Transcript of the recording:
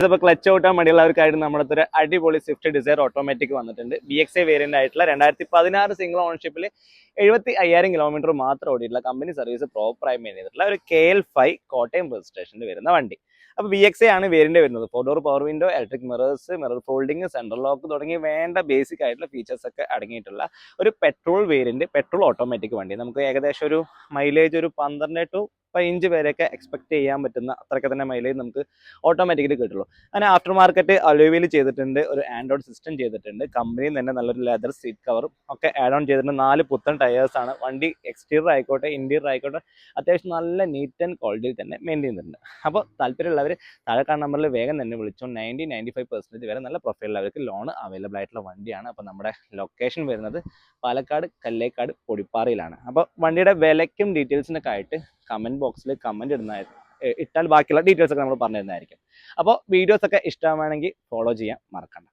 ഇതിപ്പോൾ ക്ലച്ച് ഔട്ടാൻ മടിയുള്ളവർക്കായിട്ട് നമ്മുടെ അടുത്തൊരു അടിപൊളി സ്വിഫ്റ്റ് ഡിസയർ ഓട്ടോമാറ്റിക് വന്നിട്ടുണ്ട്. VXI വേരിയന്റ് ആയിട്ടുള്ള 2016 സിംഗിൾ ഓണർഷിപ്പിൽ 75,000 കിലോമീറ്റർ മാത്രം ഓടിയിട്ടുള്ള കമ്പനി സർവീസ് പ്രോപ്പറായി മെയിൻ ചെയ്തിട്ടുള്ള ഒരു KL5 കോട്ടയം രജിസ്ട്രേഷനിൽ വരുന്ന വണ്ടി. അപ്പോൾ VXI ആണ് വേരിയന്റ് വരുന്നത്. 4 door power window, electric mirrors, mirror folding, central lock തുടങ്ങി വേണ്ട ബേസിക് ആയിട്ടുള്ള ഫീച്ചേഴ്സ് ഒക്കെ അടങ്ങിയിട്ടുള്ള ഒരു പെട്രോൾ വേരിയന്റ്, പെട്രോൾ ഓട്ടോമാറ്റിക് വണ്ടി. നമുക്ക് ഏകദേശം ഒരു മൈലേജ് ഒരു 12 to 15 വരെയൊക്കെ എക്സ്പെക്ട് ചെയ്യാൻ പറ്റുന്ന അത്രയൊക്കെ തന്നെ മൈലേജ് നമുക്ക് ഓട്ടോമാറ്റിക്കലി കിട്ടുള്ളൂ. അങ്ങനെ ആഫ്റ്റർ മാർക്കറ്റ് അലോയിൽ ചെയ്തിട്ടുണ്ട്, ഒരു ആൻഡ്രോയിഡ് സിസ്റ്റം ചെയ്തിട്ടുണ്ട്, കമ്പനിയിൽ തന്നെ നല്ലൊരു ലെതർ സീറ്റ് കവറും ഒക്കെ ആഡ് ഓൺ ചെയ്തിട്ടുണ്ട്. 4 പുത്തൻ ടയേഴ്സാണ്. വണ്ടി എക്സ്റ്റീരിയർ ആയിക്കോട്ടെ ഇന്റീരിയർ ആയിക്കോട്ടെ അത്യാവശ്യം നല്ല നീറ്റ് ആൻഡ് ക്വാളിറ്റിയിൽ തന്നെ മെയിൻറ്റെയിൻ ചെയ്യുന്നുണ്ട്. അപ്പോൾ താല്പര്യമുള്ളവർ താഴെ കാണുന്ന നമ്പറിൽ വേഗം തന്നെ വിളിച്ചോ. 95% വരെ നല്ല പ്രൊഫൈലുള്ളവർക്ക് ലോൺ അവൈലബിൾ ആയിട്ടുള്ള വണ്ടിയാണ്. അപ്പോൾ നമ്മുടെ ലൊക്കേഷൻ വരുന്നത് പാലക്കാട് കല്ലേക്കാട് പൊടിപ്പാറയിലാണ്. അപ്പോൾ വണ്ടിയുടെ വിലയ്ക്കും ഡീറ്റെയിൽസിനൊക്കെ ആയിട്ട് കമൻറ്റ് ബോക്സിൽ കമൻറ്റ് ഇട്ടാൽ ബാക്കിയുള്ള ഡീറ്റെയിൽസ് ഒക്കെ നമ്മൾ പറഞ്ഞു തരുന്നതായിരിക്കും. അപ്പോൾ വീഡിയോസ് ഒക്കെ ഇഷ്ടമാണെങ്കിൽ ഫോളോ ചെയ്യാൻ മറക്കണ്ട.